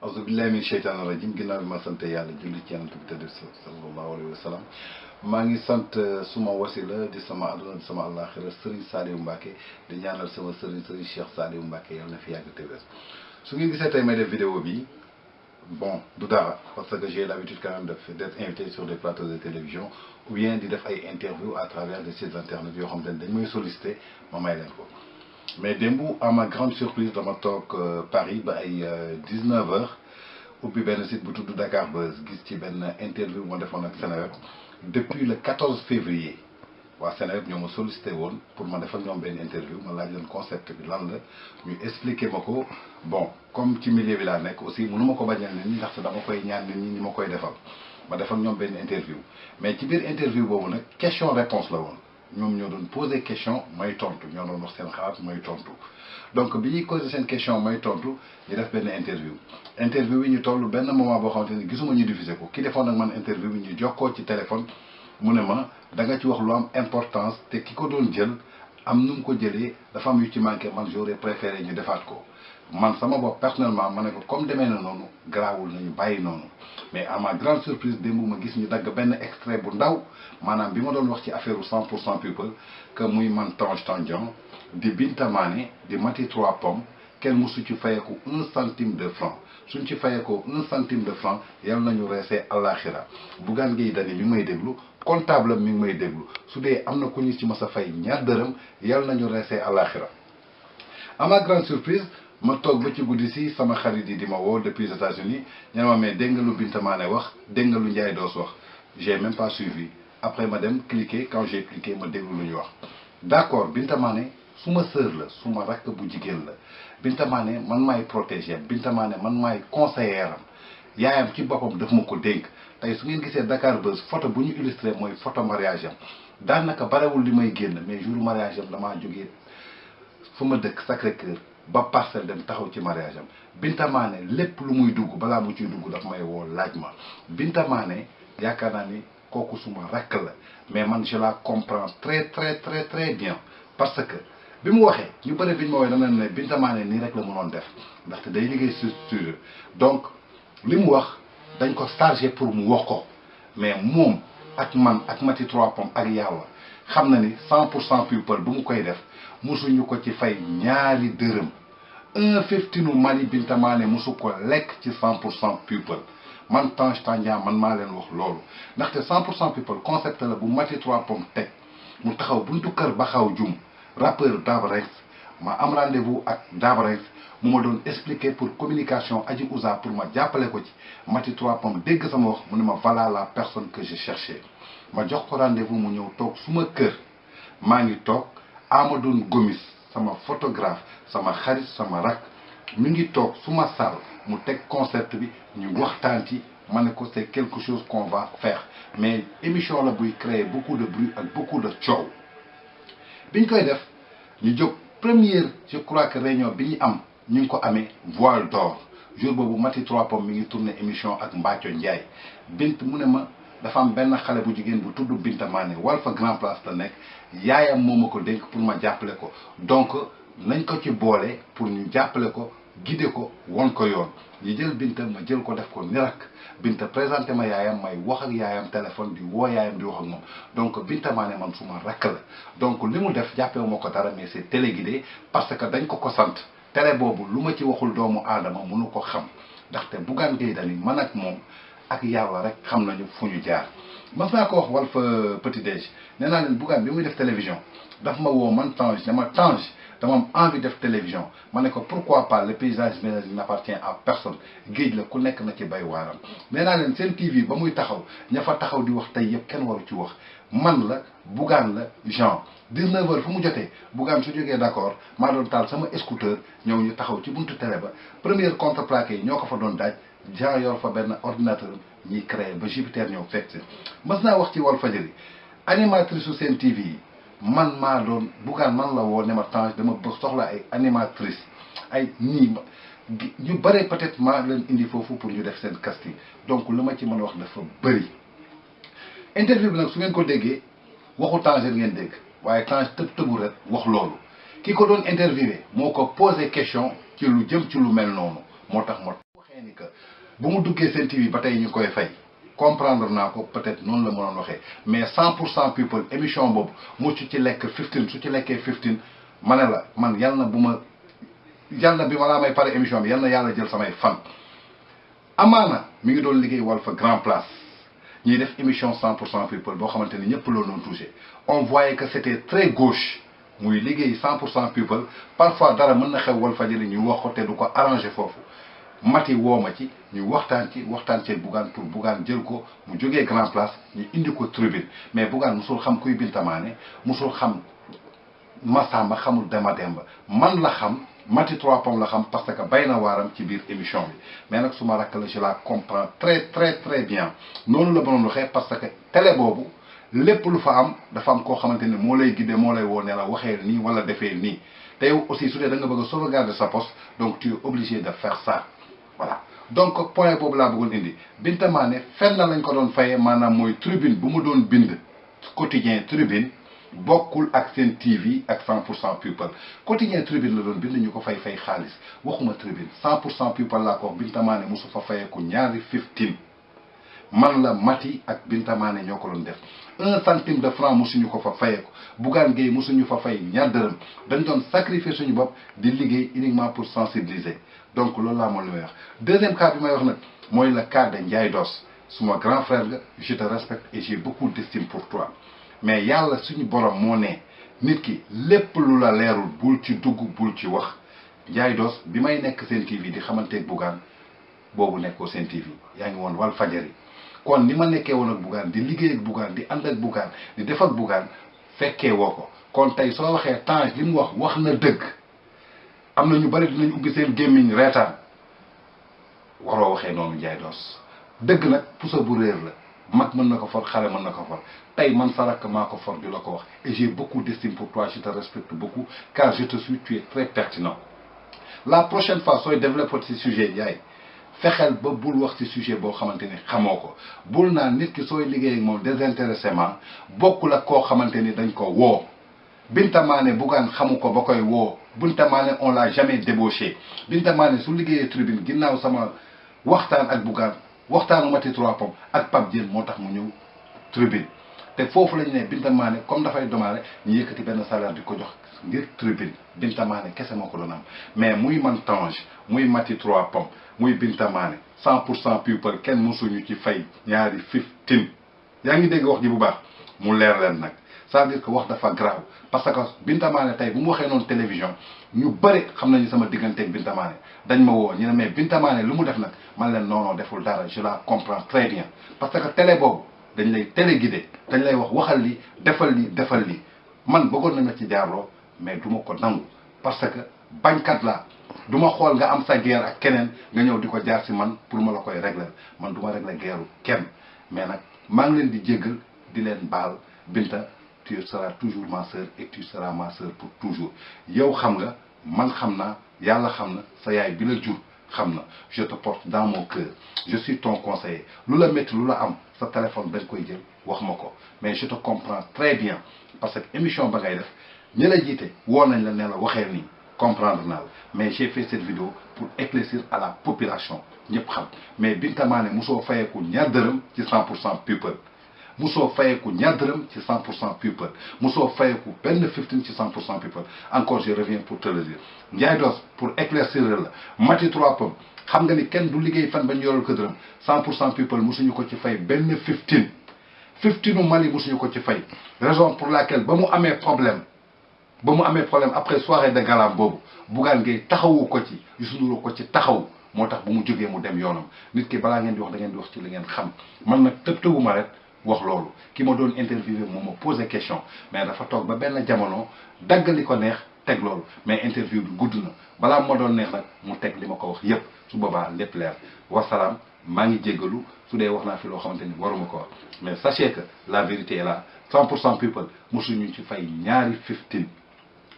auzu billahi min sheytaani rajim ginnaaw bi ma sant yàlla julli ci yonent bi tëdd sallallahu alayhi wa sallam maa ngi sant suma wasila di sama aduna di sama àllaaxira Serigne Saliou Mbacké di ñaanal sama Serigne Cheikh Saliou Mbacké yàlla na fi yàgg te wér su ngeen gisee tey may def vidéo bi bon du dara parce que j'ai l'habitude quand même d'être invité sur des plateaux de télévision ou bien di def ay interviews à travers des sites internet yoo xam ne dañ may sollicité ma may leen ko. mais démb à ma grande surprise dama toog Paris ba ay 19h ubbi benn site bu tudd Dakar Buzz gis ci benn interview bu ma defoon ak Seneweb depuis le 14 février waa Seneweb ñoo ma sollicité woon pour ma defal ñoom benn interview ma laaj leen concept bi lan la ñu expliqué ma ko bon comme ci milieu bi laa nekk aussi mënu ma ko bañal nit ñi ndaxte dama koy ñaan nit ñi ma koy defal ma defal ñoom benn interview mais ci biir interview boobu nag question réponse la woon. ñoom ñoo doon poser question may tontu ñoo doon wax seen xalaat may tontu donc bi ñuy poser seen question may tontu ñu def benn interview bi ñu toll benn moment boo xamante ni gisuma ñu diffuser ko ki defoon ak man interview bi ñu jokkoo ci téléphone mu ne ma da nga ci wax lu am importance te ki ko doon jël am nu mu ko jëlee dafa am yu ci manqué man j'aurais préféré ñu defaat ko man sama bopp personnellement ma ne ko comme demee na noonu garaawul nañu bàyyi noonu mais à ma grande surprise démb ma gis ñu dagg benn extrait bu ndaw maanaam bi ma doon wax ci affaire 100% people que muy man Tange Tandian di Binta Mané di Mati 3 Pommes kenn musu ci fayeeku 1 centime de franc suñ ci fayeekoo 1 centime de franc yal nañu reesee àllaaxira Bougane Gueye Dany mi ngi may déglu comptable mi ngi may déglu su dee am na ku ñu ci mas a fay ñaar dërëm yal nañu reesee àllaaxira à ma grande surprise ma toog ba ci guddi si sama xarit yi di ma woo depuis les États-Unis ñu ne ma mais dégg nga lu Binta Mané wax dégg nga lu Ndiaye Doss wax j'ai même pas suivi après ma dem cliquer quand j'ai cliqué ma déglu lu ñu wax d'accord Binta Mané suma sœur la suma rakk bu jigéen la Binta Mané man maay protéger Binta Mané man maay conseiller am yaayam ci boppam daf ma ko dénk tey su ngeen gisee Dakar Buzz photo bu ñu illustré mooy photo mariage am daanaka barewul li may génn mais jour mariage am damaa jógee fu ma dëkk Sacré-Cœur ba Parcelles dem taxaw ci mariage am Binta Mané lépp lu muy dugg balaa mu ciy dugg daf may woo laaj ma Binta Mané yaakaar naa ni kooku suma rakk la mais man je la comprends très bien parce que bi mu waxee ñu bëri bi ñu ma woowee dama ne Binta Mané nii rek la mënoon def ndaxte day liggéey structure donc li mu wax dañ ko chargé pour mu wax ko mais moom ak man ak Mati 3 Pommes ak yàlla xam na ni 100% people bu mu koy def musuñu ko ci fay ñaari dërëm 1/15 Mali Binta Mané musu ko lekk ci 100% people man Tange Tandian man maa leen wax loolu ndaxte 100% people concept la bu Mati 3 Pommes teg mu taxaw buntu kër ba xaw jum rappeur Daba Rex ma am rendez-vous ak Daba Rex mu ma doon expliquer pour communication Adji Ouza pour ma jàppale ko ci Mati 3 Pommes dégg sama wax mu ne ma voilà la personne que je cherchais ma jox ko rendez-vous mu ñëw toog suma kër maa ngi toog Amadou Gomis sama photographe sama xarit sama rak mi ngi toog suma salle mu teg concept bi ñu waxtaan ci ma ne ko c'est quelque chose qu'on va faire mais émission la buy créer beaucoup de bruit ak beaucoup de coow biñ koy def ñu jóg première je crois que réunion bi ñu am ñu ngi ko amee Voile d'Or jour boobu Mati 3 Pommes mi ngi tourné émission ak Mbathio Ndiaye bint mu ne ma dafa am benn xale bu jigéen bu tudd Binta Mané Walf Grand Place la nekk yaayam moo ma ko dénk pour ma jàppale ko donc nañ ko ci boole pour ñu jàppale ko guider ko won ko yoon ñu jël Binta ma jël ko def ko ni rak Binta présenté ma yaayam may wax ak yaayam téléphone di woo yaayam di wax ak moom donc Binta Mané man suma rakk la donc li mu def jàppewu ma ko dara mais c'est téléguidé parce que dañ ko sant télé boobu lu ma ci waxul doomu aadama mënu ko xam ndaxte Bougane Gueye Dany man ak moom ak yàlla rek xam nañu fu ñu jaar mas naa ko wax Walf Petit Déj nee naa leen Bougane bi muy def télévision daf ma woo man Tange dama Tange dama am envie def télévision ma ne ko pourquoi pas le paysage n'appartient à personne géej la ku nekk na ci bay waaram nee naa leen seen TV ba muy taxaw ña fa taxaw di wax tey yëpp kenn waru ci wax man la Bougane la Jean 19h fu mu jotee Bougane su jógee d'accord maa doon taal sama scooter ñëw ñu taxaw ci buntu télé ba première contreplaqué yi ñoo ko fa doon daaj Jean yor fa benn ordinateur ñiy créé ba Jupiter ñëw fekk si mas naa wax ci Walfadjri animatrice su seen TV yi man maa doon Bougane man la woo ne ma Tange dama bëgg soxla ay animatrice ay ñii ñu bare peut-être maa leen indi foofu pour ñu def seen casting donc lu ma ci mën a wax dafa bëri interview bi nag su ngeen ko déggee waxu Tange ngeen dégg waaye Tange tëbu rek wax loolu ki ko doon interviewé moo ko posé question ci lu jëm ci lu mel noonu moo tax ma waxee ni que bu mu duggee Sen TV ba tey ñu koy fay comprendre naa ko peut-être noonu la mënoon waxee mais 100% people émission boobu mu ci lekk 15 su ci lekkee 15 ma ne la man yal na bu ma yàlla bi ma laa may pare émission bi yal na yàlla jël samay fan. amaana mi ngi doon liggéey Walf Grand Place ñuy def émission 100% people boo xamante ni ñëpp loo doon touché on voyait que c'était très gauche muy liggéey 100% people parfois dara mën na xew Walfadjri ñu wax ko te du ko arrangé foofu. Mati woo ma ci ñu waxtaan ci Bougane pour Bougane jël ko mu jógee Grand Place ñu indi ko tribune mais Bougane musul xam kuy Binta Mané musul xam Massamba xamul Demba man la xam Mati 3 Pommes la xam parce que bay na waaram ci biir émission bi mais nag su ma rakk la je la comprends très bien noonu la mënoon waxee parce que télé boobu lépp lu fa am dafa am koo xamante ni moo lay guider moo lay woo ne la waxee nii wala defee nii te yow aussi su dee da nga bëgg a sauvegarder sa poste donc tu es obligé de faire ça. voilà donc point boobu laa bëggoon indi Binta Mané fenn lañ ko doon fayee maanaam mooy tribune bu mu doon bind quotidien tribune bokkul ak Sen TV ak 100% people quotidien tribune la doon bind ñu ko fay xaalis waxuma tribune 100% people laa ko wax Binta Mané mosu fa fayeeku ñaari 15 man la Mati ak Binta Mané ñoo ko doon def 1 centime de franc mosuñu ko fa fayeeku Bougane Gueye mosuñu fa fay ñaar dërëm dañ doon sacrifier suñu bopp di liggéey uniquement pour sensibiliser donc loolu laa moom li may wax. deuxième cas bi may wax nag mooy le cas de Ndiaye Doss suma grand frère nga je te respecte et j'ai beaucoup d'estime pour toi mais yàlla suñu borom moo ne nit ki lépp lu la leerul bul ci dugg bul ci wax Ndiaye Doss bi may nekk Sen TV di xamanteeg Bougane boobu nekkoo Sen TV yaa ngi woon Walfadjri kon ni ma nekkee woon ak Bougane di liggéey ak Bougane di ànd ak Bougane di def ak Bougane fekkee woo ko kon tey soo waxee Tange li mu wax na dëgg am na ñu bari dinañ ubbi seen gémmiñ reetaan waroo waxee noonu Ndiaye Doss dëgg nag puso bu réer la mag mën na ko for xale mën na ko for tey man sa rakk maa ko for di la ko wax et j'ai beaucoup d'estime pour toi je te respecte beaucoup car je te suis tu es très pertinent la prochaine fois sooy développer ci sujet Ndiaye fexeel ba bul wax ci sujet boo xamante ni xamoo ko bul naa nit ki sooy liggéey ak moom désintéressément bokkul ak koo xamante ni dañ ko woo Binta Mané Bougane xamu ko ba koy woo Binta Mané on l'a jamais débauché Binta Mané su liggéeyee tribune ginnaaw sama waxtaan ak Bougane waxtaanu Mati 3 Pommes ak Pape Diène moo tax mu ñëw tribune te foofu lañu ne Binta Mané comme dafay domaale ñu yëkkati benn salaire di ko jox ngir tribune Binta Mané kese moo ko doon am mais muy man Tange muy Mati 3 Pommes muy Binta Mané 100% people kenn mosuñu ci fay ñaari 15 yaa ngi dégg wax ji bu baax mu leer leen nag ça veut dire que wax dafa grave parce que Binta Mané tey bu mu waxee noonu télévision ñu bëri xam nañu sama digganteeg Binta Mané dañ ma woo ñu ne mais Binta Mané lu mu def nag man leen non deful dara je la comprends très bien parce que télé boobu dañ lay téléguidé dañ lay waxal li defal li man bëggoon nañ ma ci jaarloo mais du ma ko nangu parce que bañkat la du ma xool nga am sa guerre ak keneen nga ñëw di ko jaar si man pour ma la koy régler man du ma régler guerru kenn mais nag maa ngi leen di jéggal di leen baal Binta tu seras toujours ma sœur et tu seras ma sœur pour toujours yow xam nga man xam naa yàlla xam na sa yaay bi la jur xam na je te porte dans mon cœur je suis ton conseiller lu la métti lu la am sa téléphone dañ koy jël wax ma ko mais je te comprends très bien parce que émission ba ngay def ñi la jiite woo nañ la ne la waxee nii comprendre naa la mais j'ai fait cette vidéo pour éclaircir à la population ñëpp xam mais Binta Mané mosoo fayeeku ñaar dërëm ci 100% people musoo fayeeku ñaar dërëm ci 100% people musoo fayeeku benn 15 ci 100% people encore je reviens pour te le dire Ndiaye Doss pour éclaircir la Mati 3 Pommes xam nga ni kenn du liggéey fan bañ yoral ko dërëm 100% people musuñu ko ci fay benn 15 u Mali musuñu ko ci fay raison pour laquelle ba mu amee problème après soirée de gala boobu Bougane Gueye taxawu ko ci Youssou Ndour ko ci taxaw moo tax bu mu jógee mu dem yoonam nit ki balaa ngeen di wax da ngeen di wax ci li ngeen xam man nag tëbuma rek wax loolu ki ma doon interviewé moo ma posé question mais dafa toog ba benn jamono dagg li ko neex teg loolu mais interview bi gudd na balaa ma doon neex nag mu teg li ma ko wax yépp su boobaa lépp leer wasalaam maa ngi jéggalu su dee wax naa fi loo xamante ni waruma ko wax mais sachez que la vérité est là 100% people mosuñu ci fay ñaari 15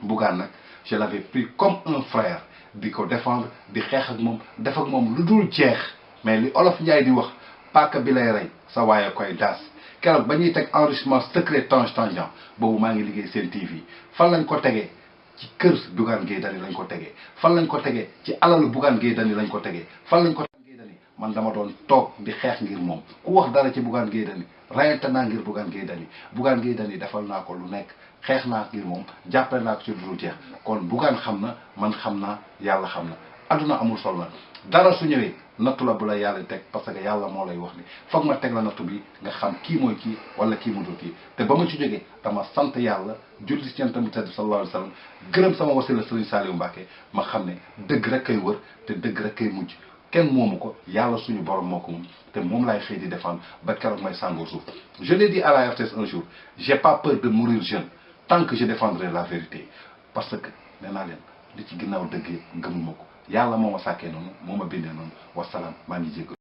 Bougane nag je l'avais pris comme un frère di ko défendre di xeex ak moom def ak moom lu dul jeex mais li olof Njaay di wax paaka bi lay rey sa waaye koy daas keroog ba ñuy teg enregistrement secret Tange Tandian boobu maa ngi liggéey Sen TV fan lañ ko tegee ci kër Bougane Gueye Dany lañ ko tegee fan lañ ko tegee ci alalu Bougane Gueye Dany lañ ko tegee fan lañ ko tegee Dany man dama doon toog di xeex ngir moom ku wax dara ci Bougane Gueye Dany rayante naa ngir Bougane Gueye Dany Bougane Gueye Dany defal naa ko lu nekk xeex naa ngir moom jàppale naa ko ci lu jeex kon Bougane xam na man xam naa yàlla xam na adduna amul solo na dara su ñëwee nattu la bu la yàlla teg parce que yàlla moo lay wax ni foog ma teg la nattu bi nga xam kii mooy kii wala kii mu dul kii te ba ma ci jógee dama sant yàlla julli ci yonent bi sallallahu alayhi wa sallam gërëm sama wasila Serigne Saliou Mbacké ma xam ne dëgg rek kay wër te dëgg rek kay mujj kenn moomu ko yàlla suñu borom moo ko moom te moom laay xëy di défendre ba keroog may sàngoo suuf je l'ai dit à la RTS un jour j'ai pas peur de mourir jeune tant que je défendrai la vérité parce que nee naa leen li ci ginnaaw dëgg gëmuma ko yàlla moo ma sàkkee noonu moo ma bindee noonu wasalaam maa ngi jégg